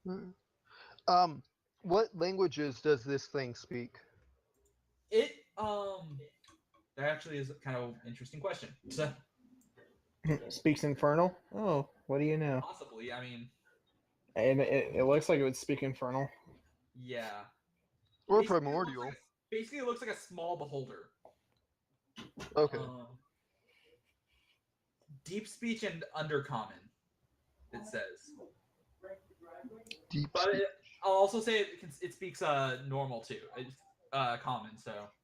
Hmm. Um, what languages does this thing speak? It that actually is kind of an interesting question. So, Speaks Infernal. Oh, what do you know? possibly, I mean, And it looks like it would speak Infernal. yeah. Or Basically, it looks like primordial? a small beholder. Okay. Um, deep speech and undercommon. It says, Deep but speech. I'll also say it speaks normal too. It's common.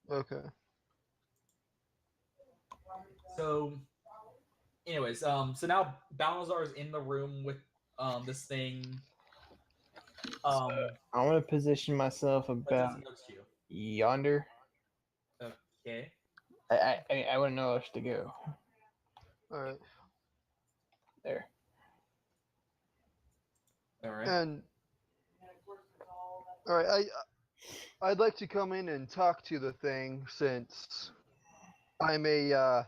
Okay. So anyways, so now Balnazar is in the room with this thing. So Um, I want to position myself what does about he notice to you? yonder. Okay, I wouldn't know where to go. All right. There. all right. And all right, I'd like to come in and talk to the thing since I'm a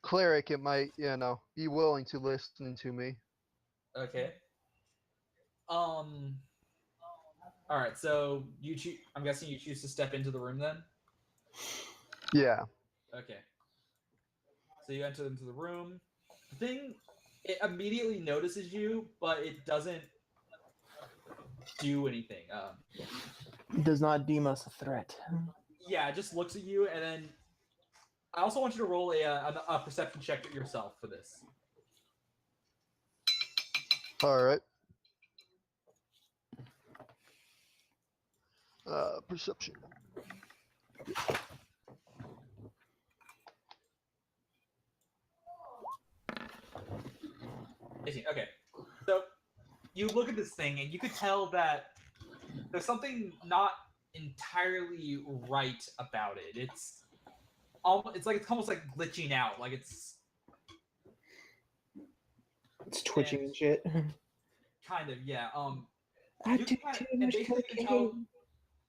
cleric. It might, be willing to listen to me. Okay. Um. All right. So you choose. I'm guessing you choose to step into the room then. Yeah. Okay. So you enter into the room. The thing, it immediately notices you, but it doesn't do anything. Does not deem us a threat. Yeah, it just looks at you, and then I also want you to roll a perception check yourself for this. All right. Perception. Okay. So you look at this thing, and you could tell that there's something not entirely right about it. It's almost like glitching out. Like It's and twitching and shit. kind of yeah. I You do can kind of too and much basically you can tell, cocaine.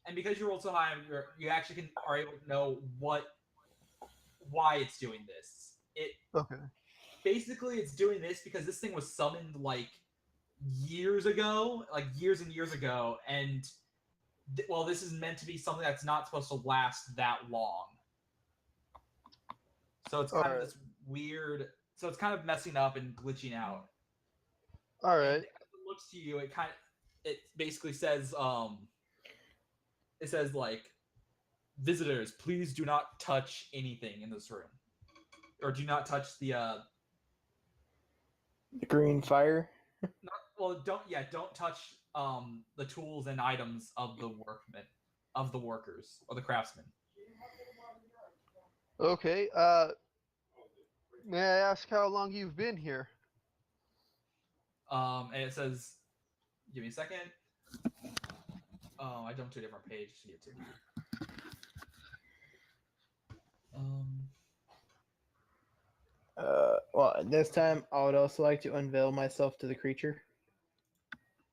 and because you rolled so high, you actually are able to know why it's doing this. It Okay. basically it's doing this because this thing was summoned like years ago, like years and years ago, and well, this is meant to be something that's not supposed to last that long. So it's All kind of right. this weird. So it's kind of messing up and glitching out. All And right. as it looks to you, it basically says it says like, visitors, please do not touch anything in this room, or do not touch the The green fire. not, well, don't touch the tools and items of the workmen, of the workers or the craftsmen. Okay. May I ask how long you've been here? And it says, give me a second. Oh, I jumped to a different page to get to. Um, Well, this time I would also like to unveil myself to the creature.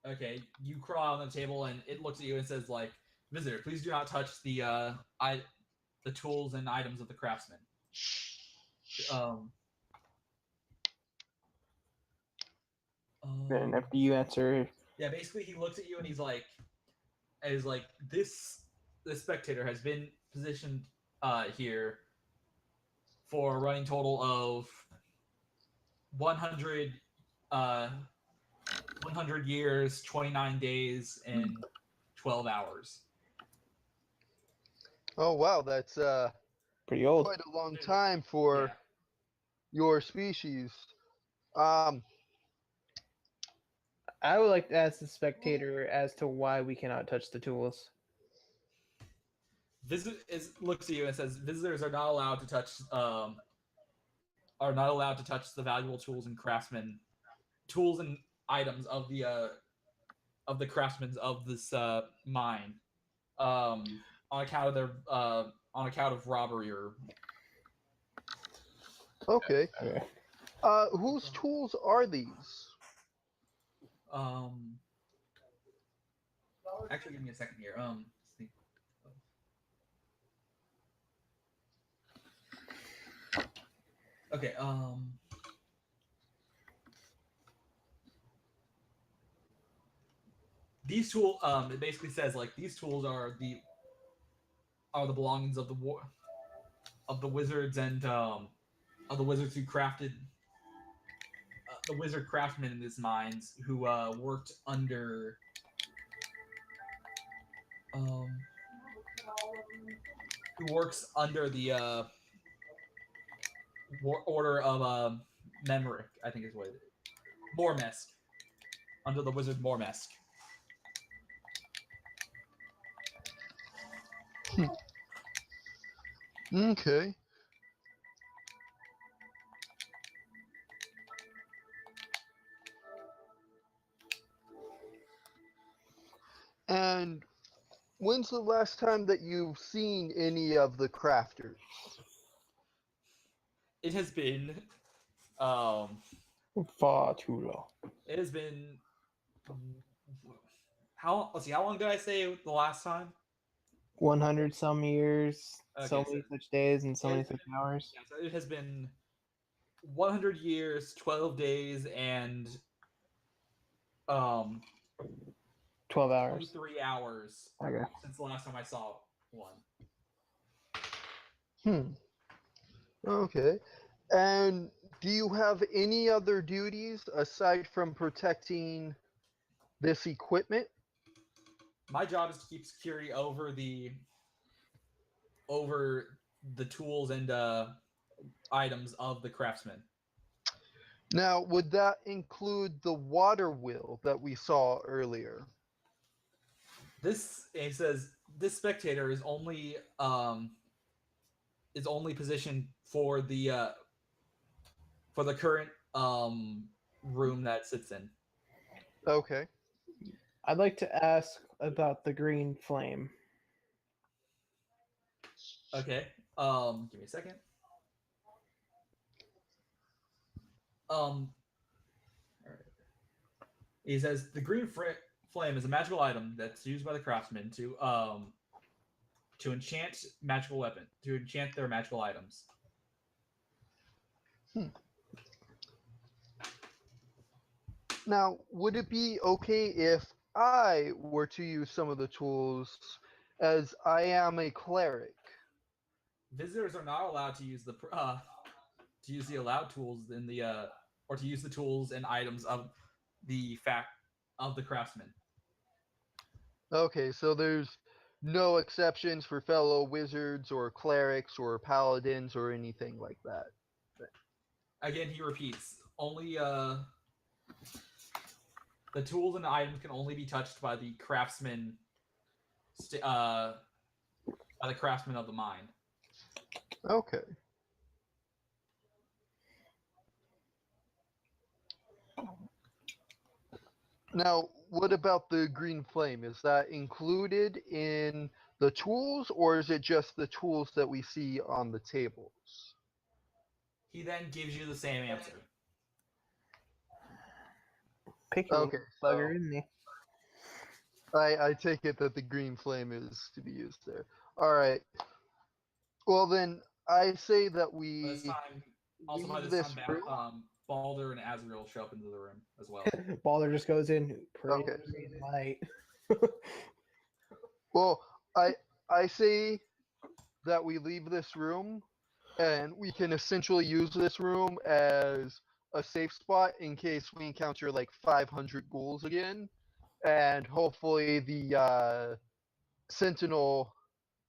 okay, you crawl on the table and it looks at you and says like, visitor, please do not touch the tools and items of the craftsman. Um, And um after you answer, yeah, basically he looks at you and is like, this spectator has been positioned here for a running total of 100 uh 100 years, 29 days, and 12 hours. Oh wow, that's pretty old. quite a long time for Yeah. your species. Um. I would like to ask the spectator as to why we cannot touch the tools. Looks at you and says, visitors are not allowed to touch the valuable tools and craftsmen tools and items of the craftsmen of this mine, on account of their on account of robbery or Okay. Okay. Whose tools are these? um actually give me a second here. Okay, these it basically says like these tools are the belongings of the wizards and of the wizards who crafted the wizard craftsmen in these mines who worked under who works under the order of Memric, I think is what it is. Mormesk. Under the wizard Mormesk. Okay. And when's the last time that you've seen any of the crafters? It has been um Far too long. it has been let's see, how long did I say the last time? 100 some years, so Okay, many so such days, and so it many has such been- hours. Yeah, so it has been 100 years, 12 days, and 12 hours. 23 hours Okay. since the last time I saw one. Okay. And do you have any other duties aside from protecting this equipment? My job is to keep security over the tools and items of the craftsman. Now, would that include the water wheel that we saw earlier? It says this spectator is only positioned for the current room that it sits in. Okay. I'd like to ask about the green flame. Okay. Give me a second. Alright. He says the green flame is a magical item that's used by the craftsmen to enchant their magical items. Now, would it be okay if I were to use some of the tools, as I am a cleric? Visitors are not allowed to use the allowed tools in the or to use the tools and items of the craftsman. Okay, so there's no exceptions for fellow wizards or clerics or paladins or anything like that. Again, he repeats, only the tools and items can only be touched by the craftsman of the mine. Okay. Now, what about the green flame? Is that included in the tools, or is it just the tools that we see on the tables? He then gives you the same answer. Picky Okay, bugger, so isn't he? I take it that the green flame is to be used there. All right. Well, then I say that we By this time, also by leave this this time, room. Balder and Azrael show up into the room as well. Balder just goes in pretty Okay. green light. Well, I say that we leave this room, and we can essentially use this room as a safe spot in case we encounter like 500 ghouls again, and hopefully the sentinel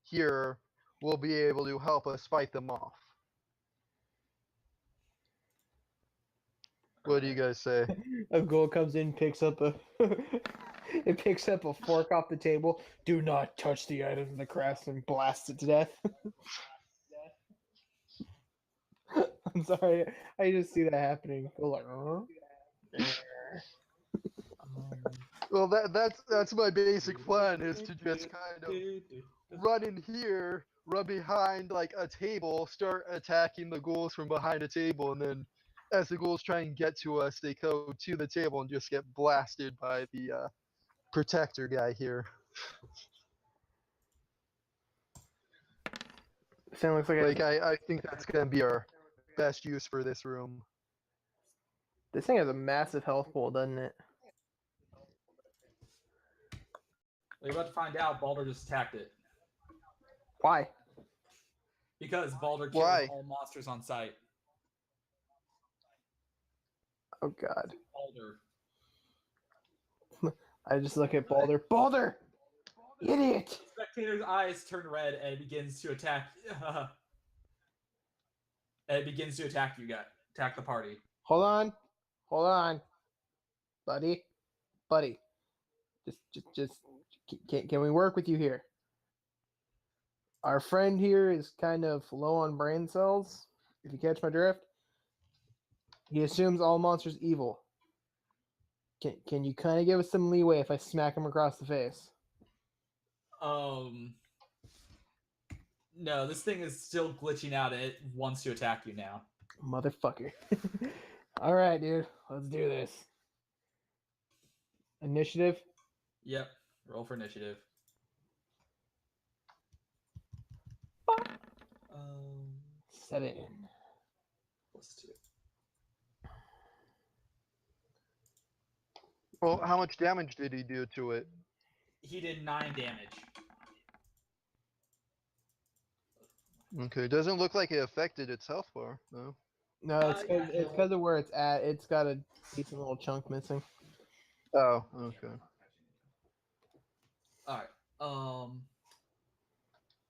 here will be able to help us fight them off. What do you guys say? A ghoul comes in, picks up a it picks up a fork off the table. Do not touch the items in the crafts and blasts it to death. I'm sorry, I just see that happening. Go like, Well, that's my basic plan, is to just kind of run in here, run behind like a table, start attacking the ghouls from behind a table, and then as the ghouls try and get to us, they go to the table and just get blasted by the protector guy here. Sound looks like I think that's gonna be our best use for this room. this thing has a massive health pool, doesn't it? Well, you're about to find out. Baldur just attacked it Why? because Baldur kills Why? all monsters on sight. Oh God. Baldur. I just look at Baldur. Baldur! Idiot! Spectator's eyes turn red and it begins to attack. And it begins to attack you guys. Attack the party. Hold on. Hold on. Buddy. Buddy. Just can we work with you here? Our friend here is kind of low on brain cells, if you catch my drift. He assumes all monsters evil. Can you kind of give us some leeway if I smack him across the face? No, this thing is still glitching out. It wants to attack you now. Motherfucker. All right, dude. Let's do this. Initiative. Yep. Roll for initiative. Um, 7. +2. Well, how much damage did he do to it? He did 9 damage. Okay, doesn't look like it affected its health bar, though. No, it's yeah, it's no. because of where it's at. It's got a decent little chunk missing. Oh, okay. Alright.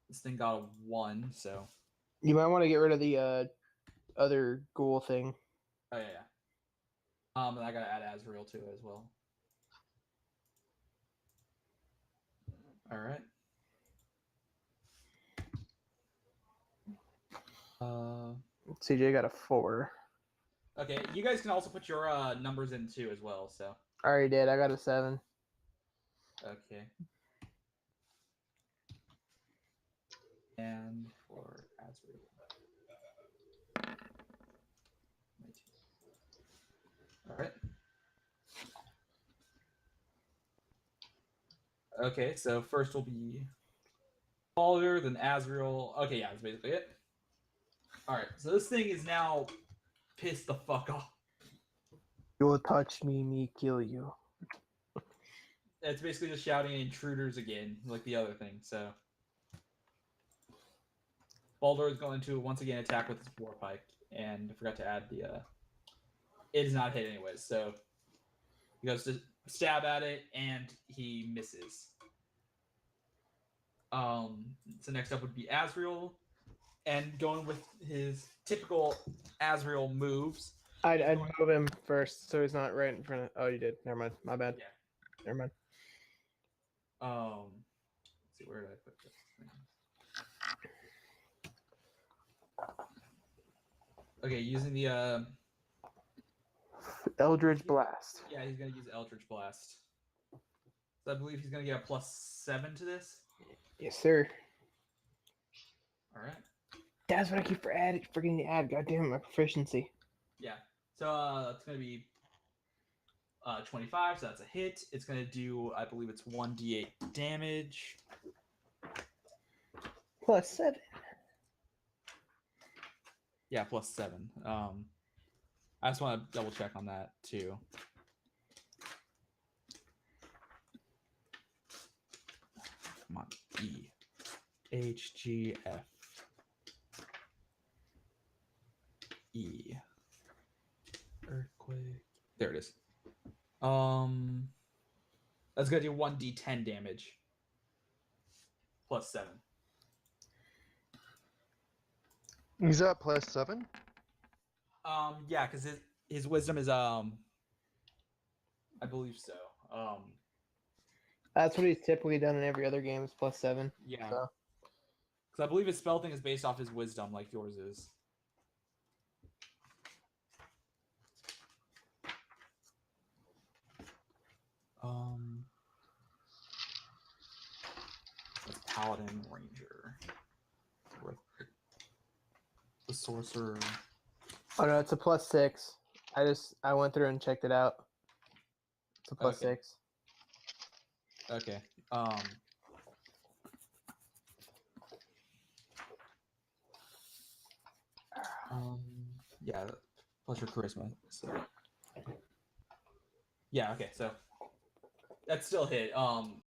This thing got a 1, so. You might want to get rid of the other ghoul thing. Oh, yeah. And I gotta add Azrael to it as well. Alright. CJ got a 4. Okay, you guys can also put your numbers in too as well, so. I already did. I got a 7. Okay. And for Azrael. Alright. Okay, so first will be Baldur, then Azrael. Okay, yeah, that's basically it. Alright, so this thing is now pissed the fuck off. You will touch me kill you. It's basically just shouting intruders again, like the other thing, so. Baldur is going to once again attack with his war pike, and I forgot to add the it is not hit anyways, so he goes to stab at it and he misses. So next up would be Azrael, and going with his typical Azrael moves. I'd move him first so he's not right in front of. Oh, you did. Never mind. My bad. Yeah. Never mind. Let's see, where did I put this thing? Okay, using the Eldritch Blast. yeah, he's gonna use Eldritch Blast. So I believe he's gonna get a +7 to this. Yes, sir. All right. That's what I keep forgetting to add. God damn it, my proficiency. Yeah. So that's gonna be 25. So that's a hit. It's gonna do, I believe it's 1d8 damage. +7. Yeah, +7. I just want to double check on that too. Come on, E, H, G, F, E. Earthquake. There it is. That's gonna do 1d10 damage. +7. Is that +7? Yeah, because his wisdom is I believe so. That's what he's typically done in every other game. Is +7. Yeah. So. Because I believe his spell thing is based off his wisdom, like yours is. That's Paladin Ranger. The Sorcerer. Oh no, it's a +6. I went through and checked it out. It's a +6. Okay. Yeah, plus your charisma. So. Yeah. Okay. So that's still hit.